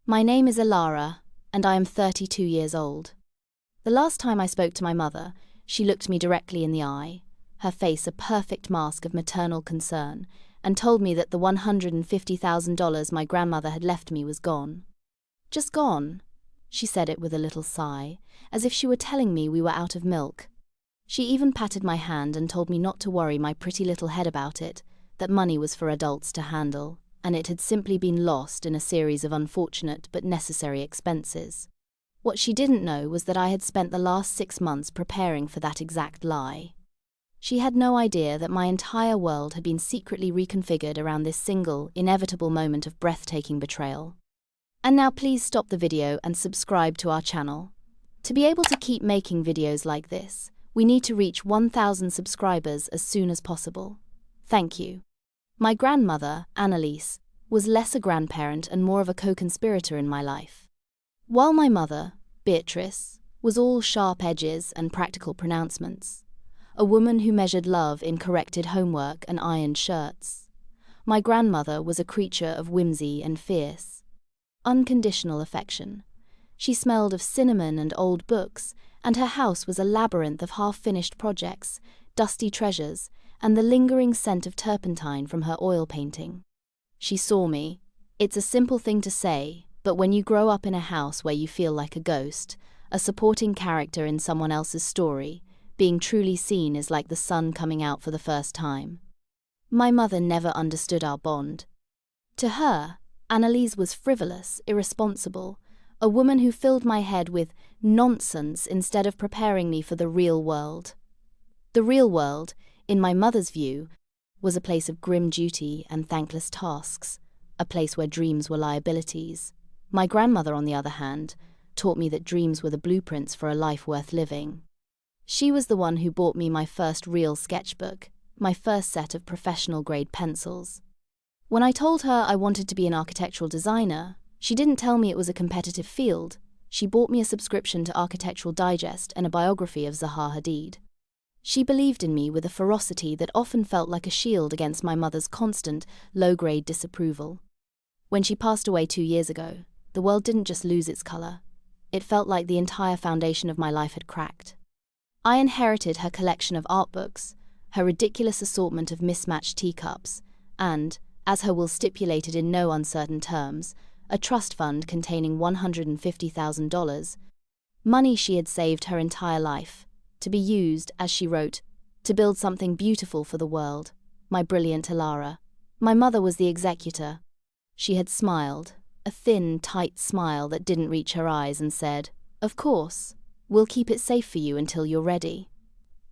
My name is Elara, and I am 32 years old. The last time I spoke to my mother, she looked me directly in the eye, her face a perfect mask of maternal concern, and told me that the $150,000 my grandmother had left me was gone. Just gone. She said it with a little sigh, as if she were telling me we were out of milk. She even patted my hand and told me not to worry my pretty little head about it, that money was for adults to handle, and it had simply been lost in a series of unfortunate but necessary expenses. What she didn't know was that I had spent the last 6 months preparing for that exact lie. She had no idea that my entire world had been secretly reconfigured around this single, inevitable moment of breathtaking betrayal. And now please stop the video and subscribe to our channel. To be able to keep making videos like this, we need to reach 1,000 subscribers as soon as possible. Thank you. My grandmother, Annelise, was less a grandparent and more of a co-conspirator in my life. While my mother, Beatrice, was all sharp edges and practical pronouncements, a woman who measured love in corrected homework and ironed shirts, my grandmother was a creature of whimsy and fierce, unconditional affection. She smelled of cinnamon and old books, and her house was a labyrinth of half-finished projects, dusty treasures, and the lingering scent of turpentine from her oil painting. She saw me. It's a simple thing to say, but when you grow up in a house where you feel like a ghost, a supporting character in someone else's story, being truly seen is like the sun coming out for the first time. My mother never understood our bond. To her, Annelise was frivolous, irresponsible, a woman who filled my head with nonsense instead of preparing me for the real world. The real world, in my mother's view, was a place of grim duty and thankless tasks, a place where dreams were liabilities. My grandmother, on the other hand, taught me that dreams were the blueprints for a life worth living. She was the one who bought me my first real sketchbook, my first set of professional-grade pencils. When I told her I wanted to be an architectural designer, she didn't tell me it was a competitive field. She bought me a subscription to Architectural Digest and a biography of Zaha Hadid. She believed in me with a ferocity that often felt like a shield against my mother's constant, low-grade disapproval. When she passed away 2 years ago, the world didn't just lose its color. It felt like the entire foundation of my life had cracked. I inherited her collection of art books, her ridiculous assortment of mismatched teacups, and, as her will stipulated in no uncertain terms, a trust fund containing $150,000, money she had saved her entire life, to be used, as she wrote, to build something beautiful for the world, my brilliant Elara. My mother was the executor. She had smiled, a thin, tight smile that didn't reach her eyes, and said, "Of course, we'll keep it safe for you until you're ready."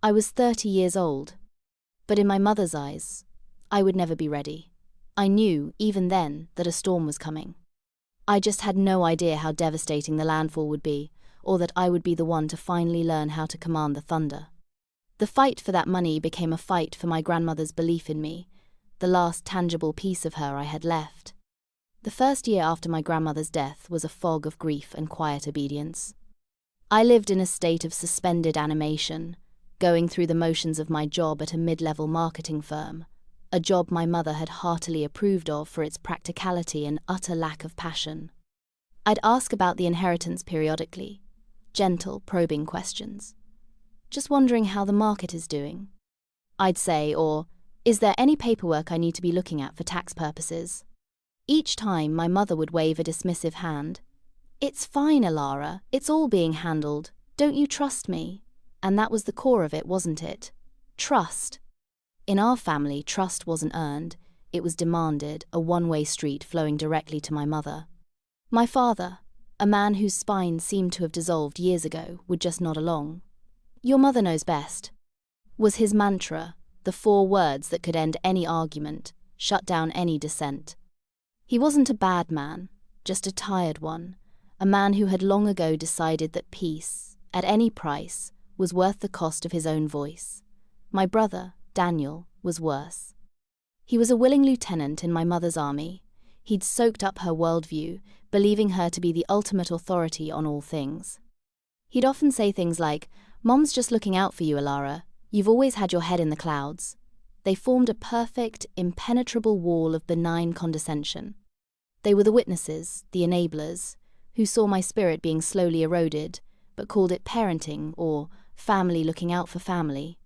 I was 30 years old, but in my mother's eyes, I would never be ready. I knew, even then, that a storm was coming. I just had no idea how devastating the landfall would be, or that I would be the one to finally learn how to command the thunder. The fight for that money became a fight for my grandmother's belief in me, the last tangible piece of her I had left. The first year after my grandmother's death was a fog of grief and quiet obedience. I lived in a state of suspended animation, going through the motions of my job at a mid-level marketing firm, a job my mother had heartily approved of for its practicality and utter lack of passion. I'd ask about the inheritance periodically, gentle, probing questions. "Just wondering how the market is doing," I'd say, or, "Is there any paperwork I need to be looking at for tax purposes?" Each time my mother would wave a dismissive hand. "It's fine, Elara, it's all being handled. Don't you trust me?" And that was the core of it, wasn't it? Trust. In our family, trust wasn't earned, it was demanded, a one-way street flowing directly to my mother. My father, a man whose spine seemed to have dissolved years ago, would just nod along. "Your mother knows best," was his mantra, the 4 words that could end any argument, shut down any dissent. He wasn't a bad man, just a tired one, a man who had long ago decided that peace, at any price, was worth the cost of his own voice. My brother, Daniel, was worse. He was a willing lieutenant in my mother's army. He'd soaked up her worldview, believing her to be the ultimate authority on all things. He'd often say things like, "Mom's just looking out for you, Elara. You've always had your head in the clouds." They formed a perfect, impenetrable wall of benign condescension. They were the witnesses, the enablers, who saw my spirit being slowly eroded, but called it parenting or family looking out for family.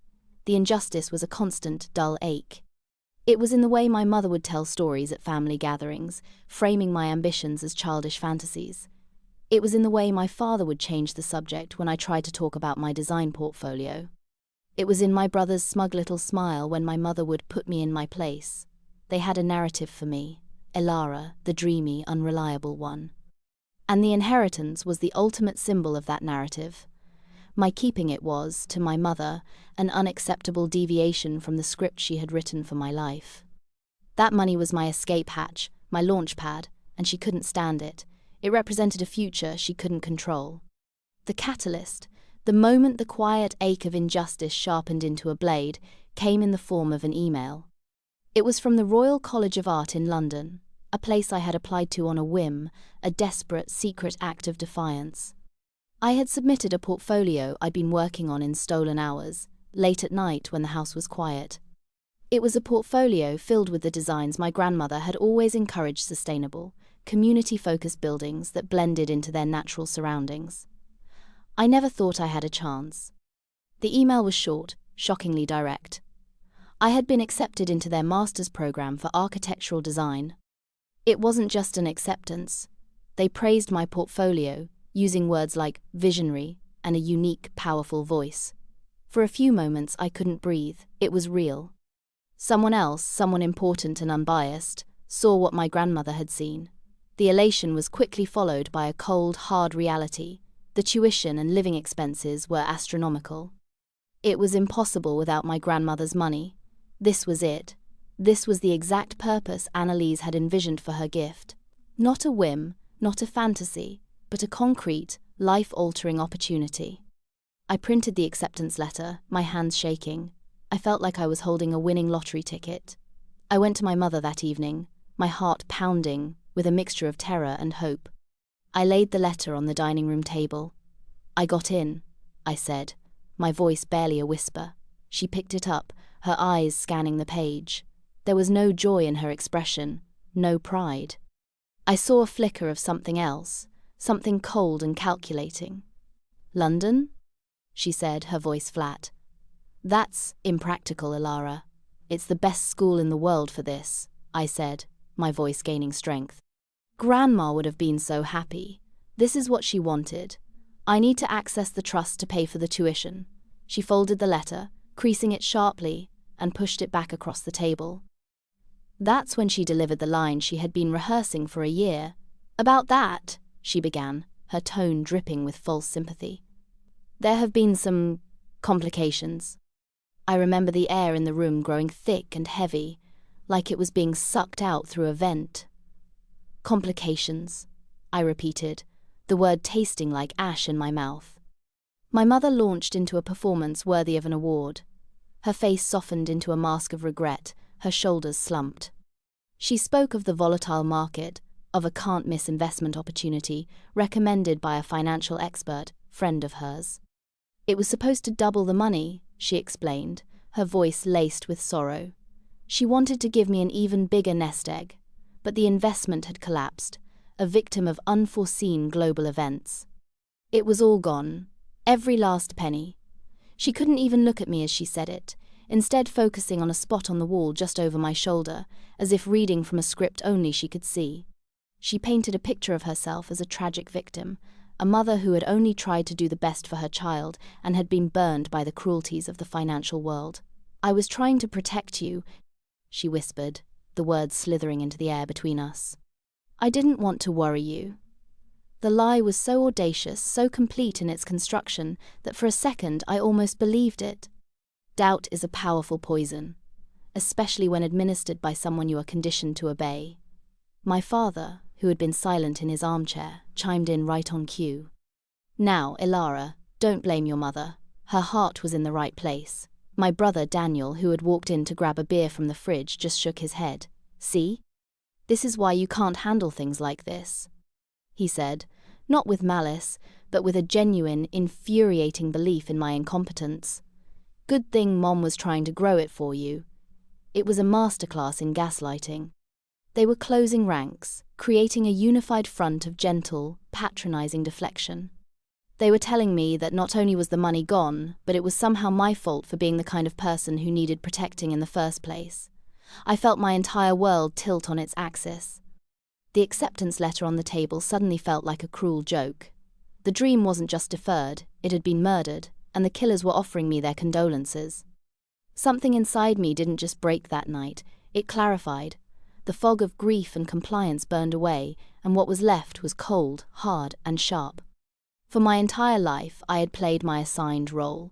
The injustice was a constant, dull ache. It was in the way my mother would tell stories at family gatherings, framing my ambitions as childish fantasies. It was in the way my father would change the subject when I tried to talk about my design portfolio. It was in my brother's smug little smile when my mother would put me in my place. They had a narrative for me, Elara, the dreamy, unreliable one. And the inheritance was the ultimate symbol of that narrative. My keeping it was, to my mother, an unacceptable deviation from the script she had written for my life. That money was my escape hatch, my launch pad, and she couldn't stand it. It represented a future she couldn't control. The catalyst, the moment the quiet ache of injustice sharpened into a blade, came in the form of an email. It was from the Royal College of Art in London, a place I had applied to on a whim, a desperate, secret act of defiance. I had submitted a portfolio I'd been working on in stolen hours, late at night when the house was quiet. It was a portfolio filled with the designs my grandmother had always encouraged: sustainable, community-focused buildings that blended into their natural surroundings. I never thought I had a chance. The email was short, shockingly direct. I had been accepted into their master's program for architectural design. It wasn't just an acceptance. They praised my portfolio, using words like visionary and a unique, powerful voice. For a few moments I couldn't breathe. It was real. Someone else, someone important and unbiased, saw what my grandmother had seen. The elation was quickly followed by a cold, hard reality. The tuition and living expenses were astronomical. It was impossible without my grandmother's money. This was it. This was the exact purpose Annelise had envisioned for her gift. Not a whim, not a fantasy, but a concrete, life-altering opportunity. I printed the acceptance letter, my hands shaking. I felt like I was holding a winning lottery ticket. I went to my mother that evening, my heart pounding with a mixture of terror and hope. I laid the letter on the dining room table. "I got in," I said, my voice barely a whisper. She picked it up, her eyes scanning the page. There was no joy in her expression, no pride. I saw a flicker of something else, something cold and calculating. "London?" she said, her voice flat. "That's impractical, Elara. It's the best school in the world for this," I said, my voice gaining strength. "Grandma would have been so happy. This is what she wanted. I need to access the trust to pay for the tuition." She folded the letter, creasing it sharply, and pushed it back across the table. That's when she delivered the line she had been rehearsing for a year. "About that," she began, her tone dripping with false sympathy. "There have been some complications." I remember the air in the room growing thick and heavy, like it was being sucked out through a vent. "Complications," I repeated, the word tasting like ash in my mouth. My mother launched into a performance worthy of an award. Her face softened into a mask of regret, her shoulders slumped. She spoke of the volatile market, of a can't-miss investment opportunity recommended by a financial expert, friend of hers. "It was supposed to double the money," she explained, her voice laced with sorrow. "She wanted to give me an even bigger nest egg, but the investment had collapsed, a victim of unforeseen global events. It was all gone, every last penny." She couldn't even look at me as she said it, instead focusing on a spot on the wall just over my shoulder, as if reading from a script only she could see. She painted a picture of herself as a tragic victim, a mother who had only tried to do the best for her child and had been burned by the cruelties of the financial world. "I was trying to protect you," she whispered, the words slithering into the air between us. "I didn't want to worry you." The lie was so audacious, so complete in its construction, that for a second I almost believed it. Doubt is a powerful poison, especially when administered by someone you are conditioned to obey. My father, who had been silent in his armchair, chimed in right on cue. "Now, Elara, don't blame your mother. Her heart was in the right place." My brother Daniel, who had walked in to grab a beer from the fridge, just shook his head. "See? This is why you can't handle things like this," he said, not with malice, but with a genuine, infuriating belief in my incompetence. "Good thing Mom was trying to grow it for you." It was a masterclass in gaslighting. They were closing ranks, creating a unified front of gentle, patronizing deflection. They were telling me that not only was the money gone, but it was somehow my fault for being the kind of person who needed protecting in the first place. I felt my entire world tilt on its axis. The acceptance letter on the table suddenly felt like a cruel joke. The dream wasn't just deferred, it had been murdered, and the killers were offering me their condolences. Something inside me didn't just break that night, it clarified. The fog of grief and compliance burned away, and what was left was cold, hard, and sharp. For my entire life, I had played my assigned role,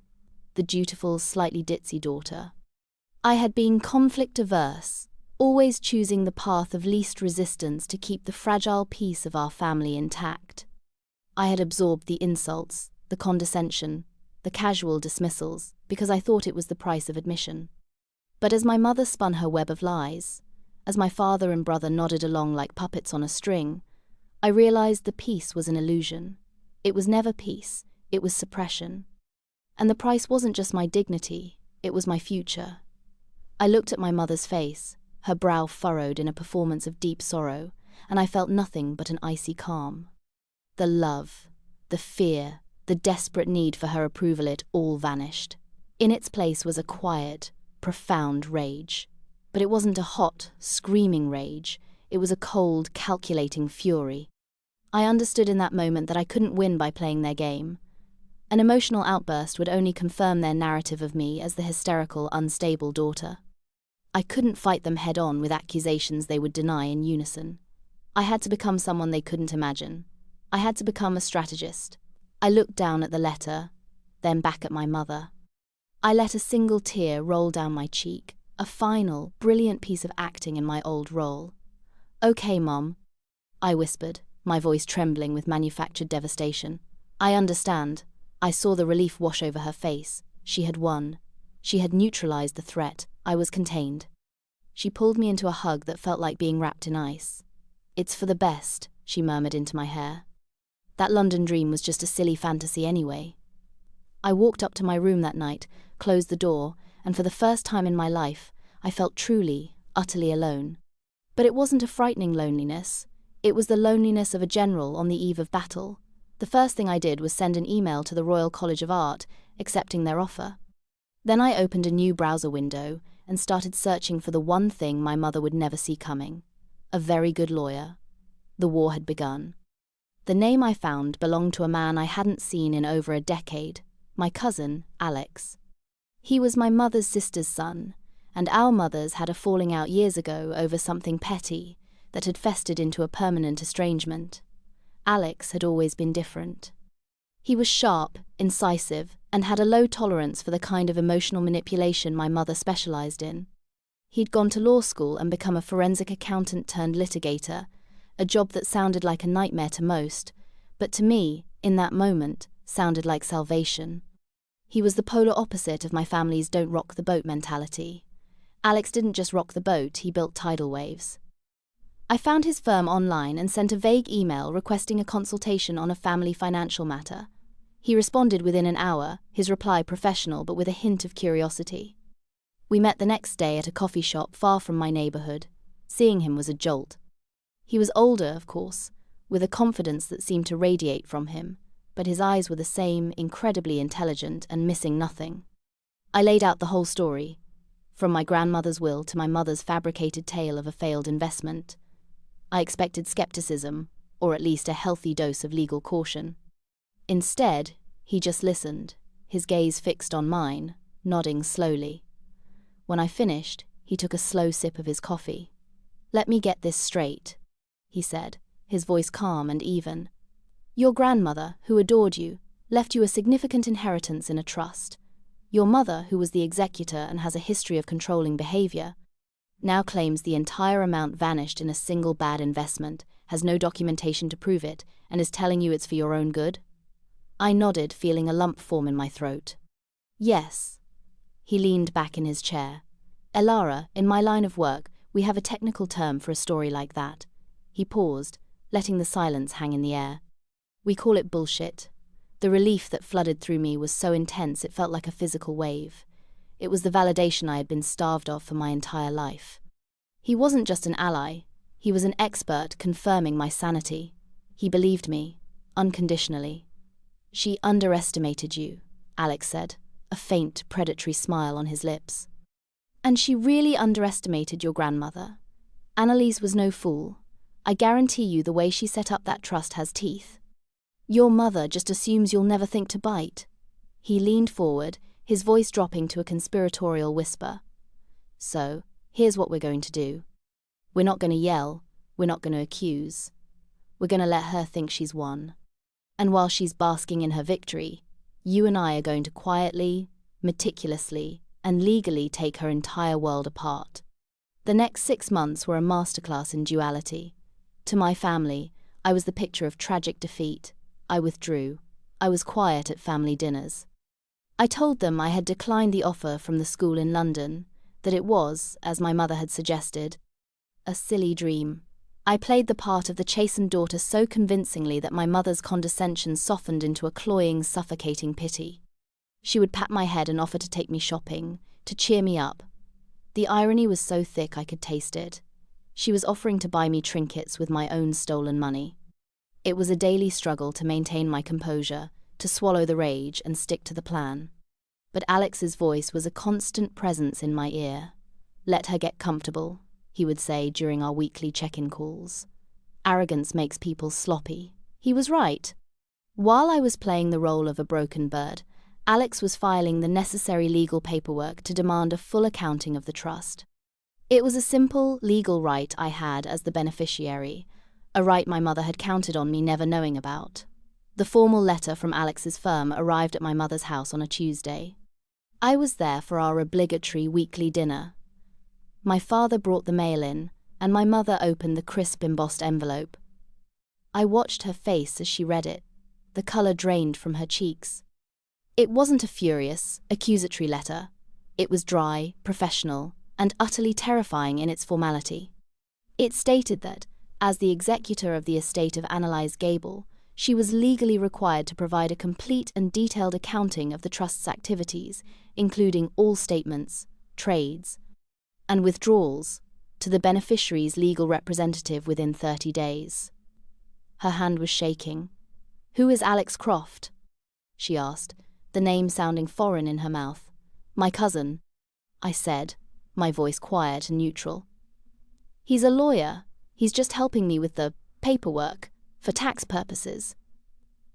the dutiful, slightly ditzy daughter. I had been conflict-averse, always choosing the path of least resistance to keep the fragile peace of our family intact. I had absorbed the insults, the condescension, the casual dismissals, because I thought it was the price of admission. But as my mother spun her web of lies, as my father and brother nodded along like puppets on a string, I realized the peace was an illusion. It was never peace, it was suppression. And the price wasn't just my dignity, it was my future. I looked at my mother's face, her brow furrowed in a performance of deep sorrow, and I felt nothing but an icy calm. The love, the fear, the desperate need for her approval, it all vanished. In its place was a quiet, profound rage. But it wasn't a hot, screaming rage, it was a cold, calculating fury. I understood in that moment that I couldn't win by playing their game. An emotional outburst would only confirm their narrative of me as the hysterical, unstable daughter. I couldn't fight them head-on with accusations they would deny in unison. I had to become someone they couldn't imagine. I had to become a strategist. I looked down at the letter, then back at my mother. I let a single tear roll down my cheek, a final, brilliant piece of acting in my old role. "Okay, Mom," I whispered, my voice trembling with manufactured devastation. "I understand." I saw the relief wash over her face. She had won. She had neutralized the threat. I was contained. She pulled me into a hug that felt like being wrapped in ice. "It's for the best," she murmured into my hair. That London dream was just a silly fantasy anyway. I walked up to my room that night, closed the door, and for the first time in my life, I felt truly, utterly alone. But it wasn't a frightening loneliness. It was the loneliness of a general on the eve of battle. The first thing I did was send an email to the Royal College of Art, accepting their offer. Then I opened a new browser window and started searching for the one thing my mother would never see coming. A very good lawyer. The war had begun. The name I found belonged to a man I hadn't seen in over a decade, my cousin, Alex. He was my mother's sister's son, and our mothers had a falling out years ago over something petty that had festered into a permanent estrangement. Alex had always been different. He was sharp, incisive, and had a low tolerance for the kind of emotional manipulation my mother specialized in. He'd gone to law school and become a forensic accountant turned litigator, a job that sounded like a nightmare to most, but to me, in that moment, sounded like salvation. He was the polar opposite of my family's don't rock the boat mentality. Alex didn't just rock the boat, he built tidal waves. I found his firm online and sent a vague email requesting a consultation on a family financial matter. He responded within an hour, his reply professional but with a hint of curiosity. We met the next day at a coffee shop far from my neighborhood. Seeing him was a jolt. He was older, of course, with a confidence that seemed to radiate from him, but his eyes were the same, incredibly intelligent and missing nothing. I laid out the whole story, from my grandmother's will to my mother's fabricated tale of a failed investment. I expected skepticism, or at least a healthy dose of legal caution. Instead, he just listened, his gaze fixed on mine, nodding slowly. When I finished, he took a slow sip of his coffee. "Let me get this straight," he said, his voice calm and even. "Your grandmother, who adored you, left you a significant inheritance in a trust. Your mother, who was the executor and has a history of controlling behavior, now claims the entire amount vanished in a single bad investment, has no documentation to prove it, and is telling you it's for your own good?" I nodded, feeling a lump form in my throat. "Yes." He leaned back in his chair. "Elara, in my line of work, we have a technical term for a story like that." He paused, letting the silence hang in the air. "We call it bullshit." The relief that flooded through me was so intense it felt like a physical wave. It was the validation I had been starved of for my entire life. He wasn't just an ally, he He was an expert confirming my sanity. He believed me, unconditionally. "She underestimated you," Alex said, a faint, predatory smile on his lips. "And she really underestimated your grandmother. Annelise was no fool. I guarantee you the way she set up that trust has teeth. Your mother just assumes you'll never think to bite." He leaned forward, his voice dropping to a conspiratorial whisper. "So, here's what we're going to do. We're not going to yell, we're not going to accuse. We're going to let her think she's won. And while she's basking in her victory, you and I are going to quietly, meticulously, and legally take her entire world apart." The next 6 months were a masterclass in duality. To my family, I was the picture of tragic defeat. I withdrew. I was quiet at family dinners. I told them I had declined the offer from the school in London, that it was, as my mother had suggested, a silly dream. I played the part of the chastened daughter so convincingly that my mother's condescension softened into a cloying, suffocating pity. She would pat my head and offer to take me shopping, to cheer me up. The irony was so thick I could taste it. She was offering to buy me trinkets with my own stolen money. It was a daily struggle to maintain my composure, to swallow the rage and stick to the plan. But Alex's voice was a constant presence in my ear. "Let her get comfortable," he would say during our weekly check-in calls. "Arrogance makes people sloppy." He was right. While I was playing the role of a broken bird, Alex was filing the necessary legal paperwork to demand a full accounting of the trust. It was a simple, legal right I had as the beneficiary, a right my mother had counted on me never knowing about. The formal letter from Alex's firm arrived at my mother's house on a Tuesday. I was there for our obligatory weekly dinner. My father brought the mail in, and my mother opened the crisp embossed envelope. I watched her face as she read it, the colour drained from her cheeks. It wasn't a furious, accusatory letter. It was dry, professional, and utterly terrifying in its formality. It stated that, as the executor of the estate of Annelise Gable, she was legally required to provide a complete and detailed accounting of the trust's activities, including all statements, trades, and withdrawals, to the beneficiary's legal representative within 30 days. Her hand was shaking. "Who is Alex Croft?" she asked, the name sounding foreign in her mouth. "My cousin," I said, my voice quiet and neutral. "He's a lawyer. He's just helping me with the paperwork, for tax purposes."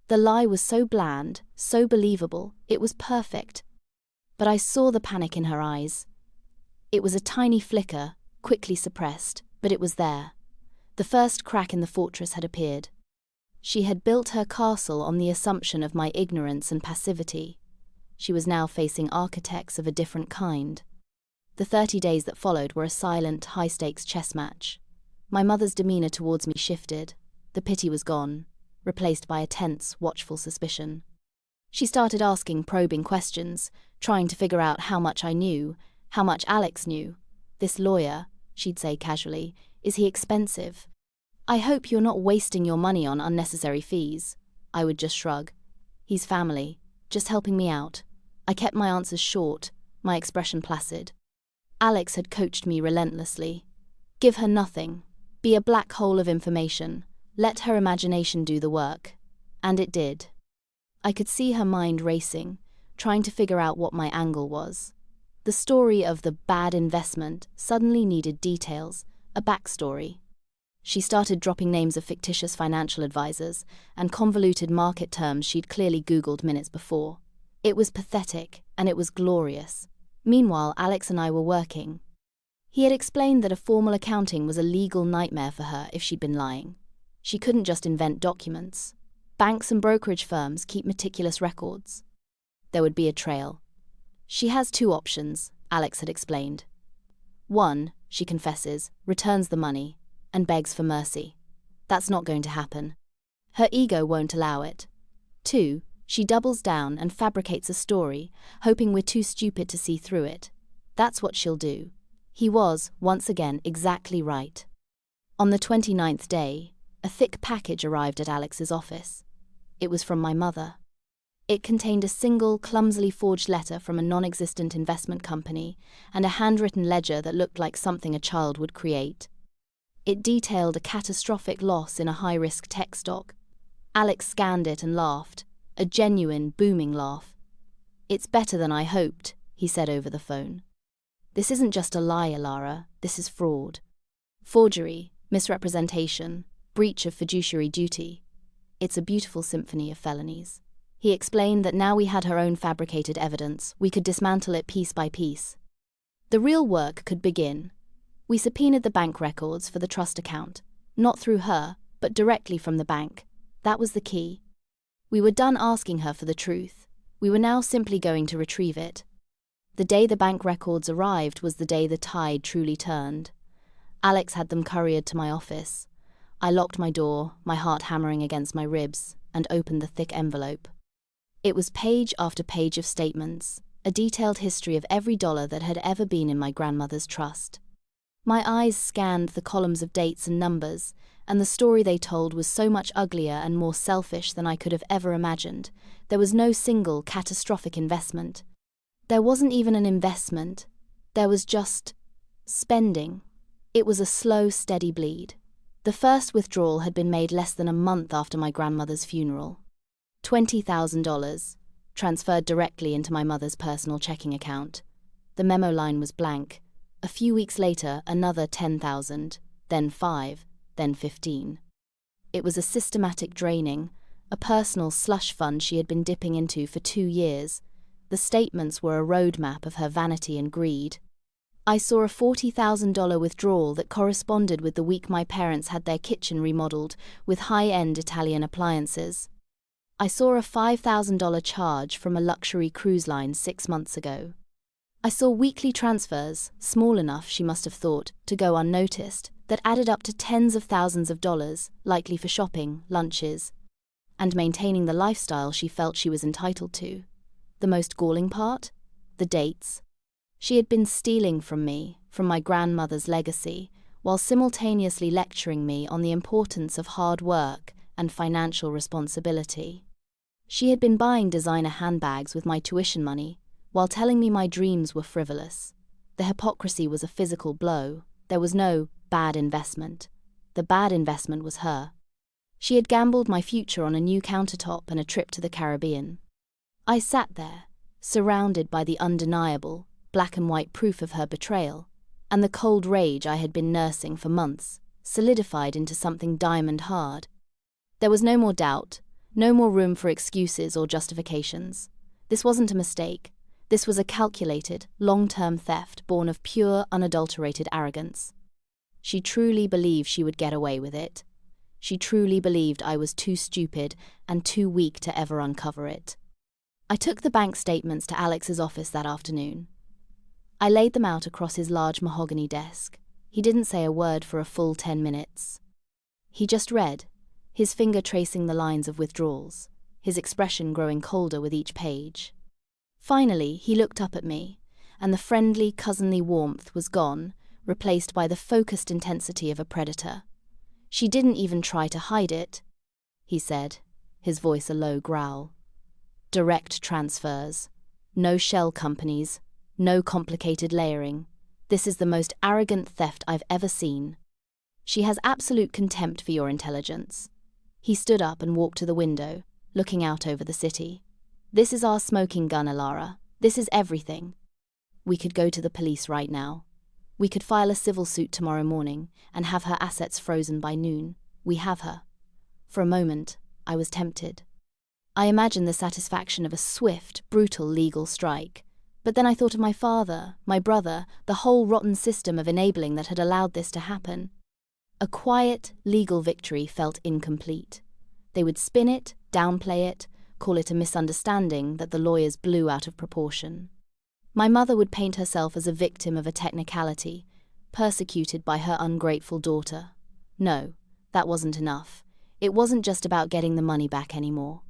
The lie was so bland, so believable, it was perfect. But I saw the panic in her eyes. It was a tiny flicker, quickly suppressed, but it was there. The first crack in the fortress had appeared. She had built her castle on the assumption of my ignorance and passivity. She was now facing architects of a different kind. The 30 days that followed were a silent, high-stakes chess match. My mother's demeanour towards me shifted. The pity was gone, replaced by a tense, watchful suspicion. She started asking probing questions, trying to figure out how much I knew, how much Alex knew. "This lawyer," she'd say casually, "is he expensive? I hope you're not wasting your money on unnecessary fees." I would just shrug. "He's family, just helping me out." I kept my answers short, my expression placid. Alex had coached me relentlessly. Give her nothing. Be a black hole of information. Let her imagination do the work. And it did. I could see her mind racing, trying to figure out what my angle was. The story of the bad investment suddenly needed details, a backstory. She started dropping names of fictitious financial advisors and convoluted market terms she'd clearly Googled minutes before. It was pathetic, and it was glorious. Meanwhile, Alex and I were working. He had explained that a formal accounting was a legal nightmare for her if she'd been lying. She couldn't just invent documents. Banks and brokerage firms keep meticulous records. There would be a trail. She has 2 options, Alex had explained. 1, she confesses, returns the money, and begs for mercy. That's not going to happen. Her ego won't allow it. 2, she doubles down and fabricates a story, hoping we're too stupid to see through it. That's what she'll do. He was, once again, exactly right. On the 29th day, a thick package arrived at Alex's office. It was from my mother. It contained a single, clumsily forged letter from a non-existent investment company and a handwritten ledger that looked like something a child would create. It detailed a catastrophic loss in a high-risk tech stock. Alex scanned it and laughed, a genuine, booming laugh. "It's better than I hoped," he said over the phone. "This isn't just a lie, Elara, this is fraud. Forgery, misrepresentation, breach of fiduciary duty. It's a beautiful symphony of felonies." He explained that now we had her own fabricated evidence, we could dismantle it piece by piece. The real work could begin. We subpoenaed the bank records for the trust account, not through her, but directly from the bank. That was the key. We were done asking her for the truth. We were now simply going to retrieve it. The day the bank records arrived was the day the tide truly turned. Alex had them couriered to my office. I locked my door, my heart hammering against my ribs, and opened the thick envelope. It was page after page of statements, a detailed history of every dollar that had ever been in my grandmother's trust. My eyes scanned the columns of dates and numbers, and the story they told was so much uglier and more selfish than I could have ever imagined. There was no single catastrophic investment. There wasn't even an investment. There was just spending. It was a slow, steady bleed. The first withdrawal had been made less than a month after my grandmother's funeral. $20,000, transferred directly into my mother's personal checking account. The memo line was blank. A few weeks later, another 10,000, then 5, then 15. It was a systematic draining, a personal slush fund she had been dipping into for 2 years. The statements were a roadmap of her vanity and greed. I saw a $40,000 withdrawal that corresponded with the week my parents had their kitchen remodeled with high-end Italian appliances. I saw a $5,000 charge from a luxury cruise line 6 months ago. I saw weekly transfers, small enough, she must have thought, to go unnoticed, that added up to tens of thousands of dollars, likely for shopping, lunches, and maintaining the lifestyle she felt she was entitled to. The most galling part? The dates. She had been stealing from me, from my grandmother's legacy, while simultaneously lecturing me on the importance of hard work and financial responsibility. She had been buying designer handbags with my tuition money, while telling me my dreams were frivolous. The hypocrisy was a physical blow. There was no bad investment. The bad investment was her. She had gambled my future on a new countertop and a trip to the Caribbean. I sat there, surrounded by the undeniable, black and white proof of her betrayal, and the cold rage I had been nursing for months, solidified into something diamond hard. There was no more doubt, no more room for excuses or justifications. This wasn't a mistake. This was a calculated, long-term theft born of pure, unadulterated arrogance. She truly believed she would get away with it. She truly believed I was too stupid and too weak to ever uncover it. I took the bank statements to Alex's office that afternoon. I laid them out across his large mahogany desk. He didn't say a word for a full 10 minutes. He just read, his finger tracing the lines of withdrawals, his expression growing colder with each page. Finally, he looked up at me, and the friendly, cousinly warmth was gone, replaced by the focused intensity of a predator. "She didn't even try to hide it," he said, his voice a low growl. "Direct transfers. No shell companies. No complicated layering. This is the most arrogant theft I've ever seen. She has absolute contempt for your intelligence." He stood up and walked to the window, looking out over the city. "This is our smoking gun, Elara. This is everything. We could go to the police right now. We could file a civil suit tomorrow morning and have her assets frozen by noon. We have her." For a moment, I was tempted. I imagined the satisfaction of a swift, brutal legal strike. But then I thought of my father, my brother, the whole rotten system of enabling that had allowed this to happen. A quiet, legal victory felt incomplete. They would spin it, downplay it, call it a misunderstanding that the lawyers blew out of proportion. My mother would paint herself as a victim of a technicality, persecuted by her ungrateful daughter. No, that wasn't enough. It wasn't just about getting the money back anymore.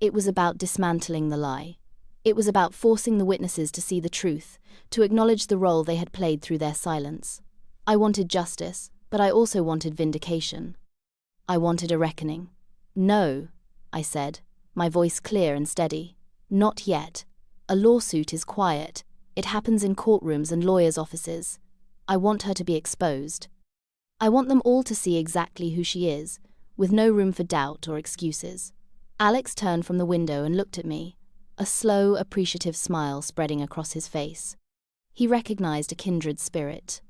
It was about dismantling the lie. It was about forcing the witnesses to see the truth, to acknowledge the role they had played through their silence. I wanted justice, but I also wanted vindication. I wanted a reckoning. "No," I said, my voice clear and steady. "Not yet. A lawsuit is quiet. It happens in courtrooms and lawyers' offices. I want her to be exposed." I want them all to see exactly who she is, with no room for doubt or excuses. Alex turned from the window and looked at me, a slow, appreciative smile spreading across his face. He recognized a kindred spirit.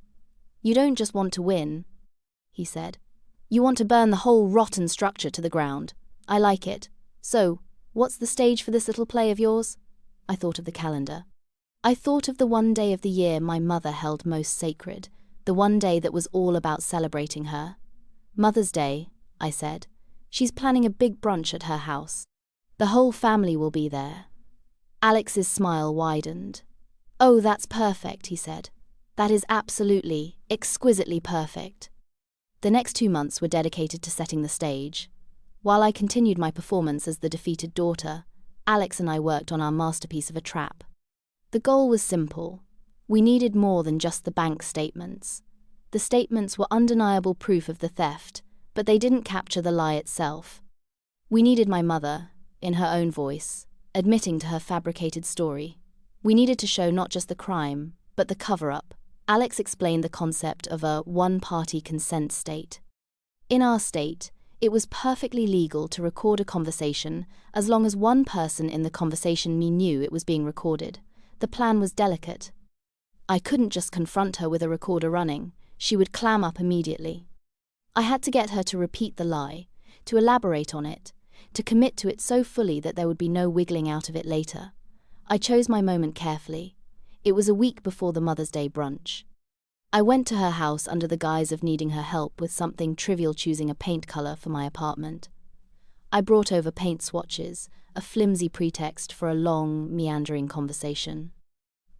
"You don't just want to win," he said. "You want to burn the whole rotten structure to the ground. I like it. So, what's the stage for this little play of yours?" I thought of the calendar. I thought of the one day of the year my mother held most sacred, the one day that was all about celebrating her. "Mother's Day," I said. "She's planning a big brunch at her house. The whole family will be there." Alex's smile widened. "Oh, that's perfect," he said. "That is absolutely, exquisitely perfect." The next 2 months were dedicated to setting the stage. While I continued my performance as the defeated daughter, Alex and I worked on our masterpiece of a trap. The goal was simple. We needed more than just the bank statements. The statements were undeniable proof of the theft, but they didn't capture the lie itself. We needed my mother, in her own voice, admitting to her fabricated story. We needed to show not just the crime, but the cover-up. Alex explained the concept of a one-party consent state. In our state, it was perfectly legal to record a conversation as long as one person in the conversation knew it was being recorded. The plan was delicate. I couldn't just confront her with a recorder running. She would clam up immediately. I had to get her to repeat the lie, to elaborate on it, to commit to it so fully that there would be no wiggling out of it later. I chose my moment carefully. It was a week before the Mother's Day brunch. I went to her house under the guise of needing her help with something trivial, choosing a paint color for my apartment. I brought over paint swatches, a flimsy pretext for a long, meandering conversation.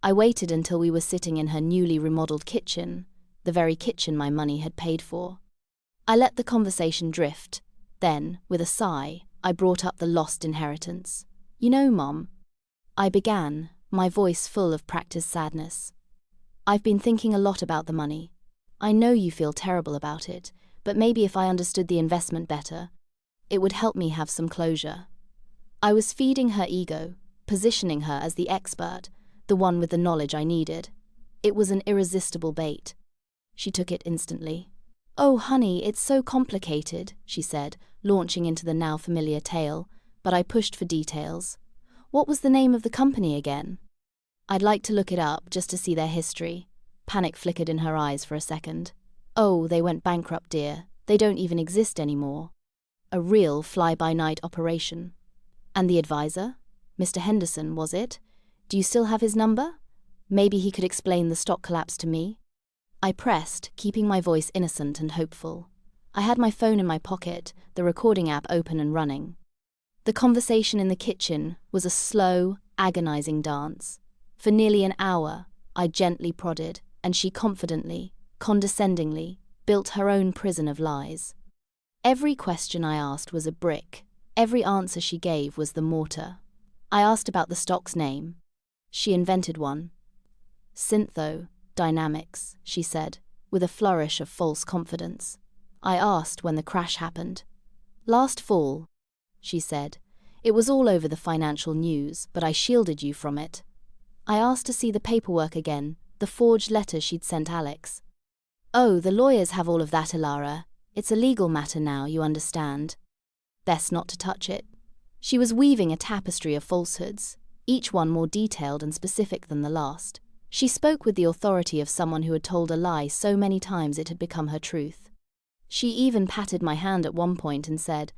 I waited until we were sitting in her newly remodeled kitchen, the very kitchen my money had paid for. I let the conversation drift. Then, with a sigh, I brought up the lost inheritance. "You know, Mom," I began, my voice full of practiced sadness. "I've been thinking a lot about the money. I know you feel terrible about it, but maybe if I understood the investment better, it would help me have some closure." I was feeding her ego, positioning her as the expert, the one with the knowledge I needed. It was an irresistible bait. She took it instantly. "Oh, honey, it's so complicated," she said, launching into the now familiar tale, but I pushed for details. "What was the name of the company again?" "I'd like to look it up just to see their history." Panic flickered in her eyes for a second. "Oh, they went bankrupt, dear. They don't even exist anymore. A real fly-by-night operation." "And the advisor? Mr. Henderson, was it? Do you still have his number? Maybe he could explain the stock collapse to me." I pressed, keeping my voice innocent and hopeful. I had my phone in my pocket, the recording app open and running. The conversation in the kitchen was a slow, agonizing dance. For nearly an hour, I gently prodded, and she confidently, condescendingly, built her own prison of lies. Every question I asked was a brick. Every answer she gave was the mortar. I asked about the stock's name. She invented one. "Syntho Dynamics," she said, with a flourish of false confidence. I asked when the crash happened. "Last fall," she said. "It was all over the financial news, but I shielded you from it." I asked to see the paperwork again, the forged letter she'd sent Alex. "Oh, the lawyers have all of that, Elara. It's a legal matter now, you understand. Best not to touch it." She was weaving a tapestry of falsehoods, each one more detailed and specific than the last. She spoke with the authority of someone who had told a lie so many times it had become her truth. She even patted my hand at one point and said,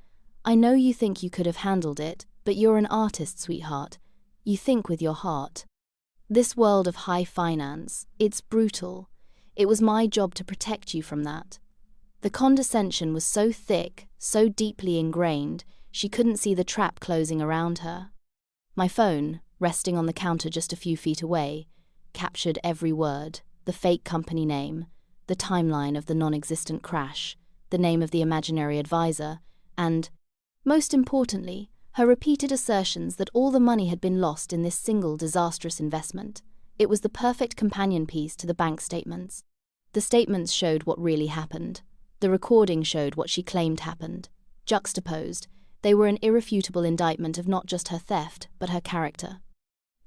"I know you think you could have handled it, but you're an artist, sweetheart. You think with your heart. This world of high finance, it's brutal. It was my job to protect you from that." The condescension was so thick, so deeply ingrained, she couldn't see the trap closing around her. My phone, resting on the counter just a few feet away, captured every word, the fake company name, the timeline of the non-existent crash, the name of the imaginary advisor, and, most importantly, her repeated assertions that all the money had been lost in this single disastrous investment. It was the perfect companion piece to the bank statements. The statements showed what really happened. The recording showed what she claimed happened. Juxtaposed, they were an irrefutable indictment of not just her theft, but her character.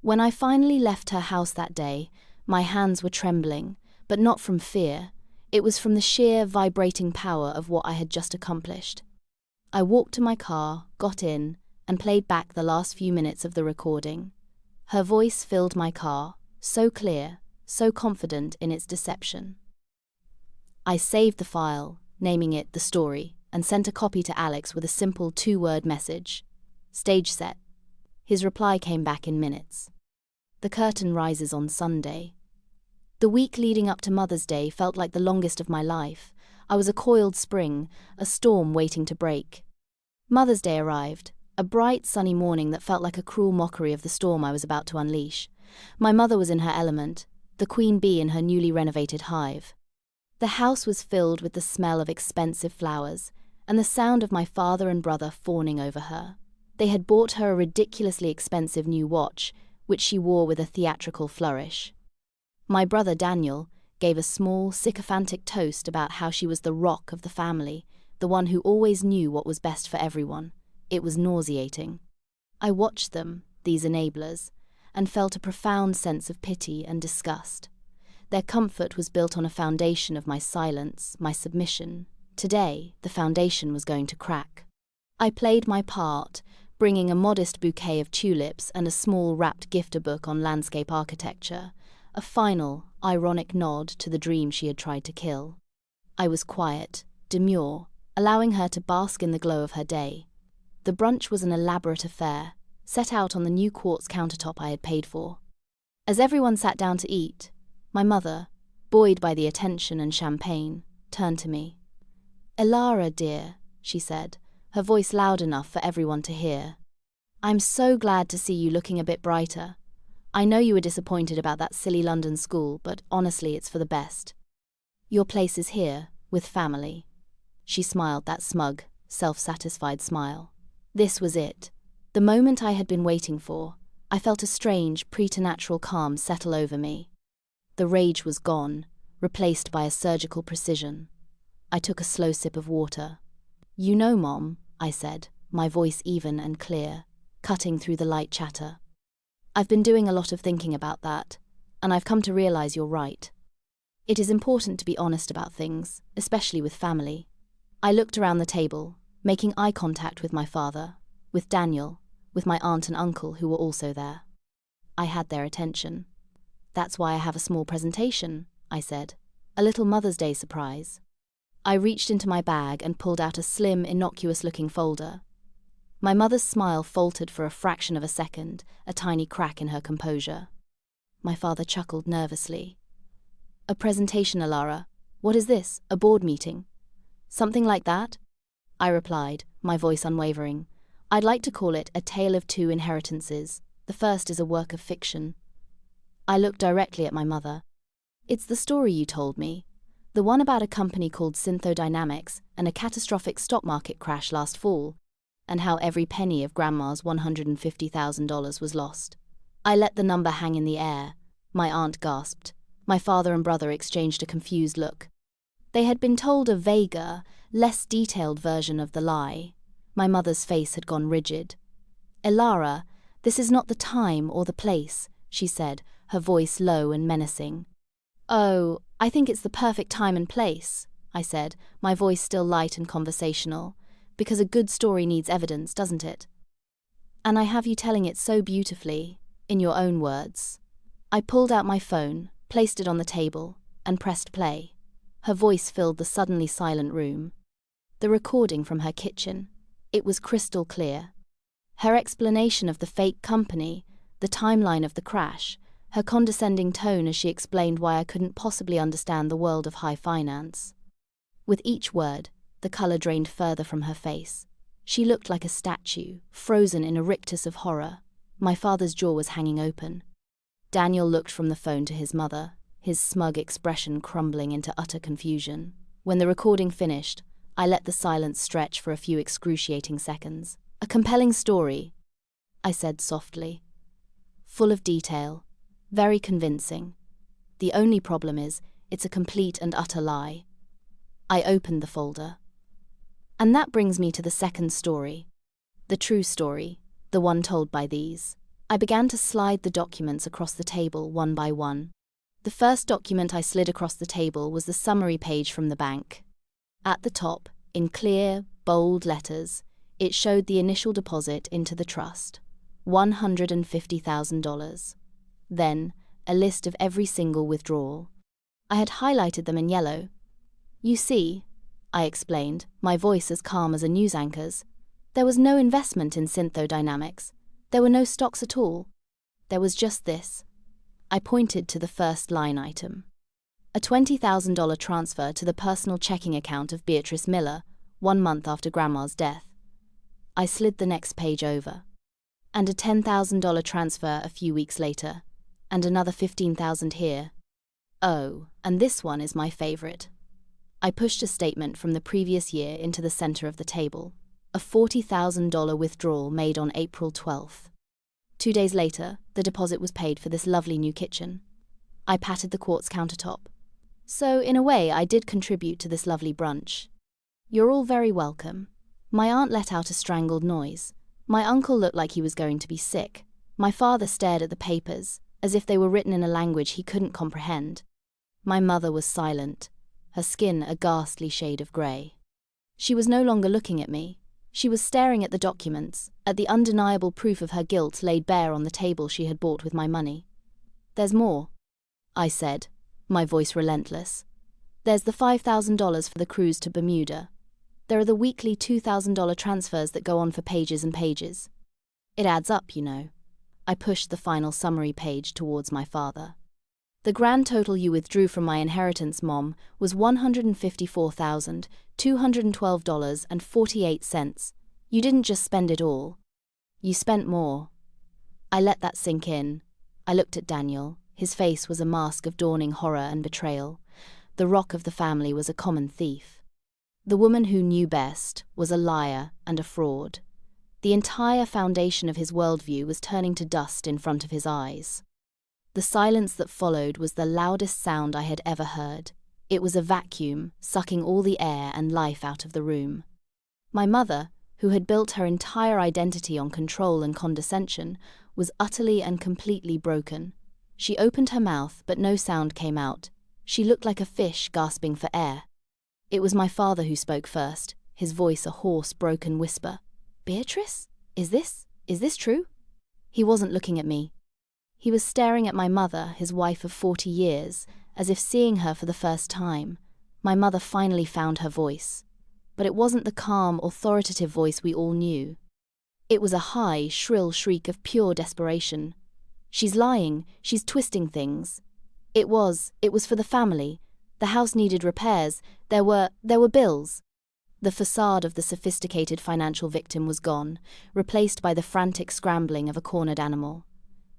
When I finally left her house that day, my hands were trembling, but not from fear. It was from the sheer, vibrating power of what I had just accomplished. I walked to my car, got in, and played back the last few minutes of the recording. Her voice filled my car, so clear, so confident in its deception. I saved the file, naming it The Story, and sent a copy to Alex with a simple 2-word message. Stage set. His reply came back in minutes. The curtain rises on Sunday. The week leading up to Mother's Day felt like the longest of my life. I was a coiled spring, a storm waiting to break. Mother's Day arrived, a bright, sunny morning that felt like a cruel mockery of the storm I was about to unleash. My mother was in her element, the queen bee in her newly renovated hive. The house was filled with the smell of expensive flowers, and the sound of my father and brother fawning over her. They had bought her a ridiculously expensive new watch, which she wore with a theatrical flourish. My brother Daniel gave a small, sycophantic toast about how she was the rock of the family, the one who always knew what was best for everyone. It was nauseating. I watched them, these enablers, and felt a profound sense of pity and disgust. Their comfort was built on a foundation of my silence, my submission. Today, the foundation was going to crack. I played my part, bringing a modest bouquet of tulips and a small wrapped gifter book on landscape architecture, a final, ironic nod to the dream she had tried to kill. I was quiet, demure, allowing her to bask in the glow of her day. The brunch was an elaborate affair, set out on the new quartz countertop I had paid for. As everyone sat down to eat, my mother, buoyed by the attention and champagne, turned to me. "Elara, dear," she said, her voice loud enough for everyone to hear. "I'm so glad to see you looking a bit brighter. I know you were disappointed about that silly London school, but honestly it's for the best. Your place is here, with family." She smiled that smug, self-satisfied smile. This was it, the moment I had been waiting for. I felt a strange, preternatural calm settle over me. The rage was gone, replaced by a surgical precision. I took a slow sip of water. "You know, Mom," I said, my voice even and clear, cutting through the light chatter. "I've been doing a lot of thinking about that, and I've come to realize you're right. It is important to be honest about things, especially with family." I looked around the table, making eye contact with my father, with Daniel, with my aunt and uncle who were also there. I had their attention. "That's why I have a small presentation," I said, "a little Mother's Day surprise." I reached into my bag and pulled out a slim, innocuous-looking folder. My mother's smile faltered for a fraction of a second, a tiny crack in her composure. My father chuckled nervously. "A presentation, Elara. What is this, a board meeting?" "Something like that," I replied, my voice unwavering. "I'd like to call it A Tale of Two Inheritances. The first is a work of fiction." I looked directly at my mother. "It's the story you told me. The one about a company called Synthodynamics and a catastrophic stock market crash last fall, and how every penny of Grandma's $150,000 was lost." I let the number hang in the air. My aunt gasped. My father and brother exchanged a confused look. They had been told a vaguer, less detailed version of the lie. My mother's face had gone rigid. "Elara, this is not the time or the place," she said, her voice low and menacing. "Oh, I think it's the perfect time and place," I said, my voice still light and conversational, "because a good story needs evidence, doesn't it? And I have you telling it so beautifully, in your own words." I pulled out my phone, placed it on the table, and pressed play. Her voice filled the suddenly silent room. The recording from her kitchen. It was crystal clear. Her explanation of the fake company, the timeline of the crash, her condescending tone as she explained why I couldn't possibly understand the world of high finance. With each word, the color drained further from her face. She looked like a statue, frozen in a rictus of horror. My father's jaw was hanging open. Daniel looked from the phone to his mother, his smug expression crumbling into utter confusion. When the recording finished, I let the silence stretch for a few excruciating seconds. "A compelling story," I said softly. "Full of detail. Very convincing. The only problem is, it's a complete and utter lie." I opened the folder. And that brings me to the second story. The true story, the one told by these. I began to slide the documents across the table one by one. The first document I slid across the table was the summary page from the bank. At the top, in clear, bold letters, it showed the initial deposit into the trust, $150,000. Then, a list of every single withdrawal. I had highlighted them in yellow. "You see," I explained, my voice as calm as a news anchor's, "there was no investment in synthodynamics. There were no stocks at all. There was just this." I pointed to the first line item. A $20,000 transfer to the personal checking account of Beatrice Miller, 1 month after Grandma's death. I slid the next page over. And a $10,000 transfer a few weeks later, and another $15,000 here. Oh, and this one is my favorite. I pushed a statement from the previous year into the center of the table. A $40,000 withdrawal made on April 12th. 2 days later, the deposit was paid for this lovely new kitchen. I patted the quartz countertop. So, in a way, I did contribute to this lovely brunch. You're all very welcome. My aunt let out a strangled noise. My uncle looked like he was going to be sick. My father stared at the papers, as if they were written in a language he couldn't comprehend. My mother was silent, her skin a ghastly shade of grey. She was no longer looking at me. She was staring at the documents, at the undeniable proof of her guilt laid bare on the table she had bought with my money. "There's more," I said, my voice relentless. "There's the $5,000 for the cruise to Bermuda. There are the weekly $2,000 transfers that go on for pages and pages. It adds up, you know." I pushed the final summary page towards my father. "The grand total you withdrew from my inheritance, Mom, was $154,212.48. You didn't just spend it all. You spent more." I let that sink in. I looked at Daniel. His face was a mask of dawning horror and betrayal. The rock of the family was a common thief. The woman who knew best was a liar and a fraud. The entire foundation of his worldview was turning to dust in front of his eyes. The silence that followed was the loudest sound I had ever heard. It was a vacuum, sucking all the air and life out of the room. My mother, who had built her entire identity on control and condescension, was utterly and completely broken. She opened her mouth, but no sound came out. She looked like a fish gasping for air. It was my father who spoke first, his voice a hoarse, broken whisper. "Beatrice? Is this true?" He wasn't looking at me. He was staring at my mother, his wife of 40 years, as if seeing her for the first time. My mother finally found her voice. But it wasn't the calm, authoritative voice we all knew. It was a high, shrill shriek of pure desperation. "She's lying, she's twisting things." It was for the family. The house needed repairs. There were bills. The facade of the sophisticated financial victim was gone, replaced by the frantic scrambling of a cornered animal.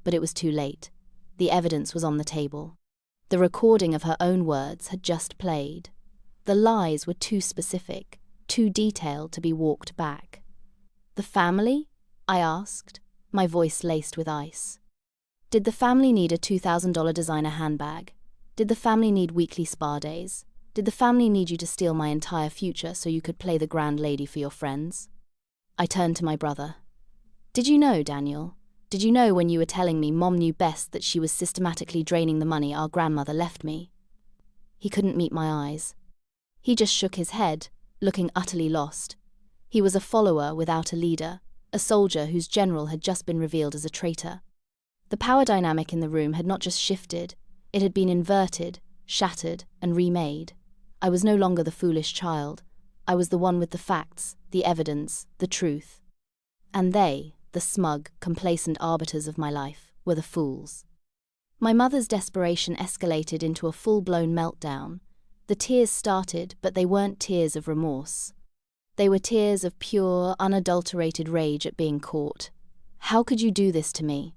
But it was too late. The evidence was on the table. The recording of her own words had just played. The lies were too specific, too detailed to be walked back. "The family?" I asked, my voice laced with ice. Did the family need a $2,000 designer handbag? Did the family need weekly spa days? Did the family need you to steal my entire future so you could play the grand lady for your friends? I turned to my brother. "Did you know, Daniel? Did you know when you were telling me Mom knew best that she was systematically draining the money our grandmother left me?" He couldn't meet my eyes. He just shook his head, looking utterly lost. He was a follower without a leader, a soldier whose general had just been revealed as a traitor. The power dynamic in the room had not just shifted, it had been inverted, shattered, and remade. I was no longer the foolish child. I was the one with the facts, the evidence, the truth. And they, the smug, complacent arbiters of my life, were the fools. My mother's desperation escalated into a full-blown meltdown. The tears started, but they weren't tears of remorse. They were tears of pure, unadulterated rage at being caught. "How could you do this to me?"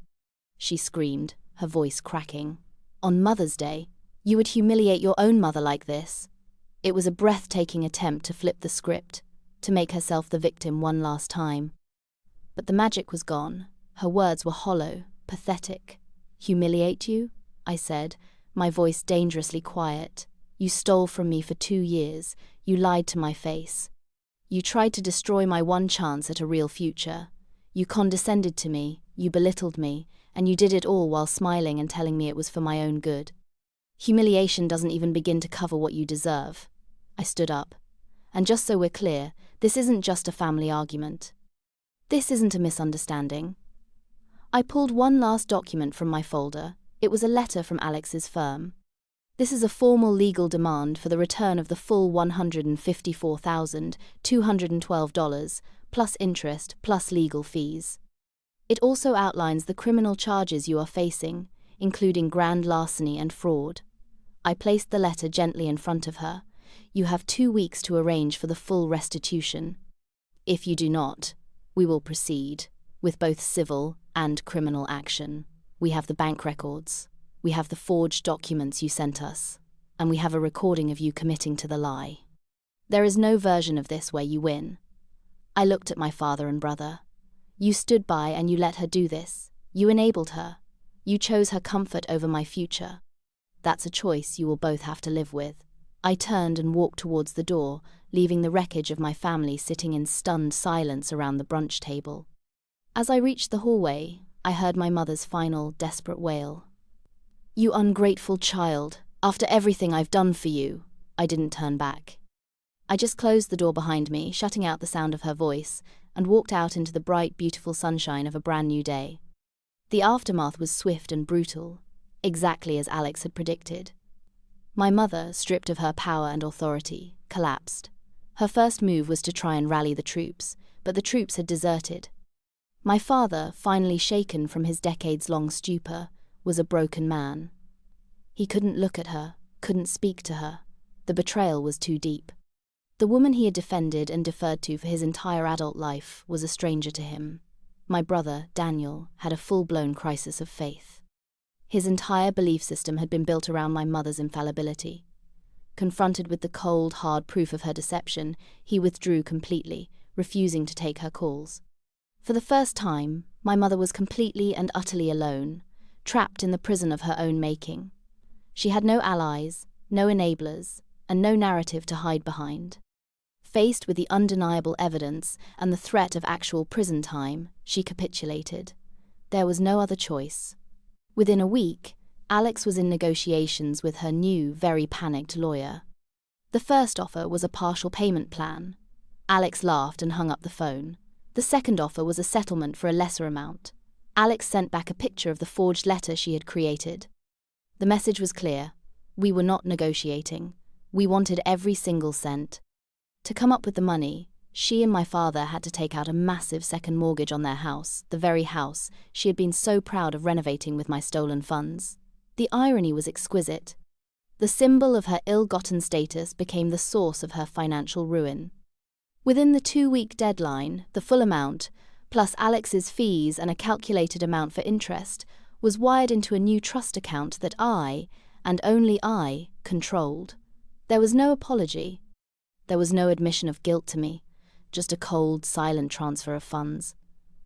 she screamed, her voice cracking. "On Mother's Day, you would humiliate your own mother like this." It was a breathtaking attempt to flip the script, to make herself the victim one last time. But the magic was gone. Her words were hollow, pathetic. "Humiliate you?" I said, my voice dangerously quiet. "You stole from me for 2 years. You lied to my face. You tried to destroy my one chance at a real future. You condescended to me, you belittled me, and you did it all while smiling and telling me it was for my own good." Humiliation doesn't even begin to cover what you deserve. I stood up. And just so we're clear, this isn't just a family argument. This isn't a misunderstanding. I pulled one last document from my folder. It was a letter from Alex's firm. This is a formal legal demand for the return of the full $154,212, plus interest, plus legal fees. It also outlines the criminal charges you are facing, including grand larceny and fraud. I placed the letter gently in front of her. You have 2 weeks to arrange for the full restitution. If you do not, we will proceed with both civil and criminal action. We have the bank records. We have the forged documents you sent us. And we have a recording of you committing to the lie. There is no version of this where you win. I looked at my father and brother. You stood by and you let her do this. You enabled her. You chose her comfort over my future. That's a choice you will both have to live with. I turned and walked towards the door, leaving the wreckage of my family sitting in stunned silence around the brunch table. As I reached the hallway, I heard my mother's final, desperate wail. "You ungrateful child, after everything I've done for you." I didn't turn back. I just closed the door behind me, shutting out the sound of her voice, and walked out into the bright, beautiful sunshine of a brand new day. The aftermath was swift and brutal, exactly as Alex had predicted. My mother, stripped of her power and authority, collapsed. Her first move was to try and rally the troops, but the troops had deserted. My father, finally shaken from his decades-long stupor, was a broken man. He couldn't look at her, couldn't speak to her. The betrayal was too deep. The woman he had defended and deferred to for his entire adult life was a stranger to him. My brother, Daniel, had a full-blown crisis of faith. His entire belief system had been built around my mother's infallibility. Confronted with the cold, hard proof of her deception, he withdrew completely, refusing to take her calls. For the first time, my mother was completely and utterly alone, trapped in the prison of her own making. She had no allies, no enablers, and no narrative to hide behind. Faced with the undeniable evidence and the threat of actual prison time, she capitulated. There was no other choice. Within a week, Alex was in negotiations with her new, very panicked lawyer. The first offer was a partial payment plan. Alex laughed and hung up the phone. The second offer was a settlement for a lesser amount. Alex sent back a picture of the forged letter she had created. The message was clear. We were not negotiating. We wanted every single cent. To come up with the money, she and my father had to take out a massive second mortgage on their house, the very house she had been so proud of renovating with my stolen funds. The irony was exquisite. The symbol of her ill-gotten status became the source of her financial ruin. Within the 2-week deadline, the full amount, plus Alex's fees and a calculated amount for interest, was wired into a new trust account that I, and only I, controlled. There was no apology. There was no admission of guilt to me, just a cold, silent transfer of funds.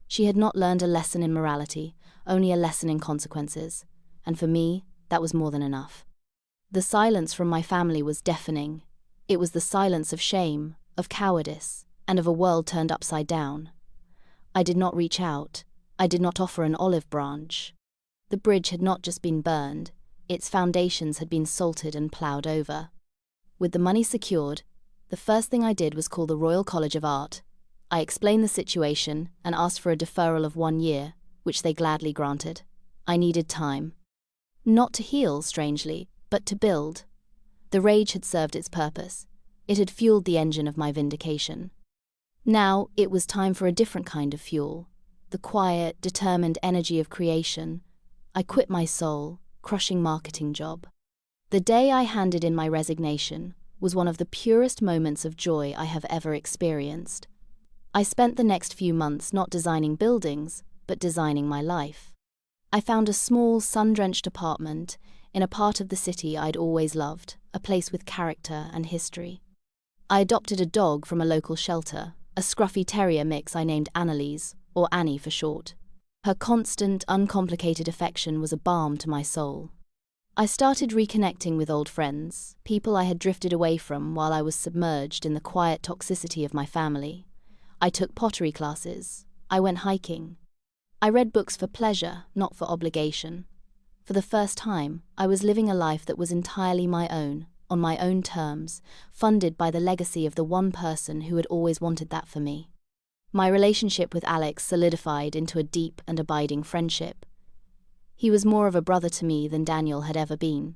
She had not learned a lesson in morality, only a lesson in consequences, and for me, that was more than enough. The silence from my family was deafening. It was the silence of shame, of cowardice, and of a world turned upside down. I did not reach out. I did not offer an olive branch. The bridge had not just been burned, its foundations had been salted and ploughed over. With the money secured, the first thing I did was call the Royal College of Art. I explained the situation and asked for a deferral of 1 year, which they gladly granted. I needed time. Not to heal, strangely, but to build. The rage had served its purpose. It had fueled the engine of my vindication. Now it was time for a different kind of fuel, the quiet, determined energy of creation. I quit my soul-crushing marketing job. The day I handed in my resignation was one of the purest moments of joy I have ever experienced. I spent the next few months not designing buildings, but designing my life. I found a small, sun-drenched apartment in a part of the city I'd always loved, a place with character and history. I adopted a dog from a local shelter, a scruffy terrier mix I named Annelise, or Annie for short. Her constant, uncomplicated affection was a balm to my soul. I started reconnecting with old friends, people I had drifted away from while I was submerged in the quiet toxicity of my family. I took pottery classes. I went hiking. I read books for pleasure, not for obligation. For the first time, I was living a life that was entirely my own, on my own terms, funded by the legacy of the one person who had always wanted that for me. My relationship with Alex solidified into a deep and abiding friendship. He was more of a brother to me than Daniel had ever been.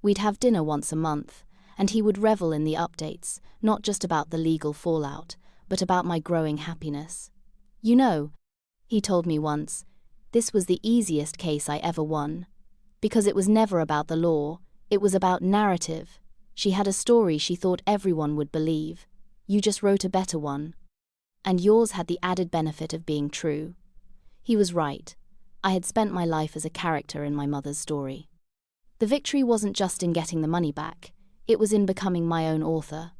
We'd have dinner once a month, and he would revel in the updates, not just about the legal fallout, but about my growing happiness. "You know," he told me once, "this was the easiest case I ever won. Because it was never about the law, it was about narrative. She had a story she thought everyone would believe. You just wrote a better one. And yours had the added benefit of being true." He was right. I had spent my life as a character in my mother's story. The victory wasn't just in getting the money back, it was in becoming my own author.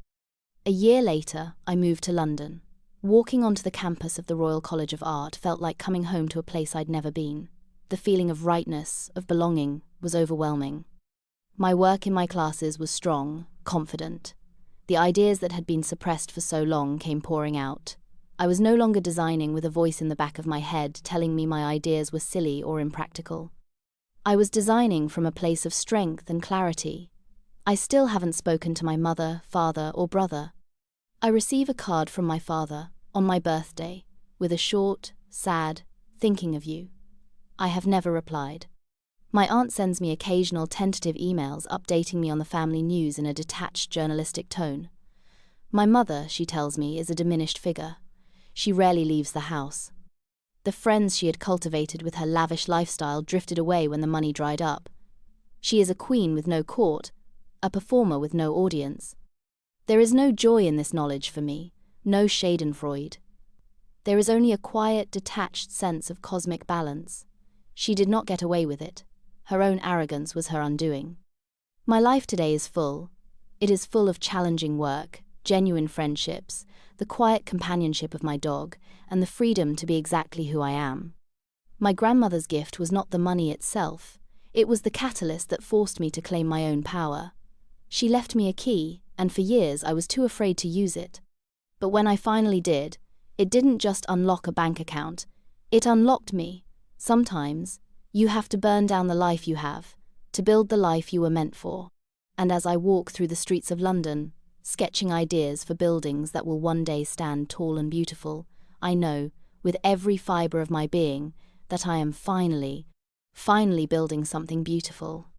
A year later, I moved to London. Walking onto the campus of the Royal College of Art felt like coming home to a place I'd never been. The feeling of rightness, of belonging, was overwhelming. My work in my classes was strong, confident. The ideas that had been suppressed for so long came pouring out. I was no longer designing with a voice in the back of my head telling me my ideas were silly or impractical. I was designing from a place of strength and clarity. I still haven't spoken to my mother, father, or brother. I receive a card from my father, on my birthday, with a short, sad, "thinking of you." I have never replied. My aunt sends me occasional tentative emails updating me on the family news in a detached journalistic tone. My mother, she tells me, is a diminished figure. She rarely leaves the house. The friends she had cultivated with her lavish lifestyle drifted away when the money dried up. She is a queen with no court, a performer with no audience. There is no joy in this knowledge for me, no schadenfreude. There is only a quiet, detached sense of cosmic balance. She did not get away with it. Her own arrogance was her undoing. My life today is full. It is full of challenging work, genuine friendships, the quiet companionship of my dog, and the freedom to be exactly who I am. My grandmother's gift was not the money itself. It was the catalyst that forced me to claim my own power. She left me a key, and for years I was too afraid to use it. But when I finally did, it didn't just unlock a bank account. It unlocked me. Sometimes, you have to burn down the life you have, to build the life you were meant for. And as I walk through the streets of London, sketching ideas for buildings that will one day stand tall and beautiful, I know, with every fibre of my being, that I am finally building something beautiful.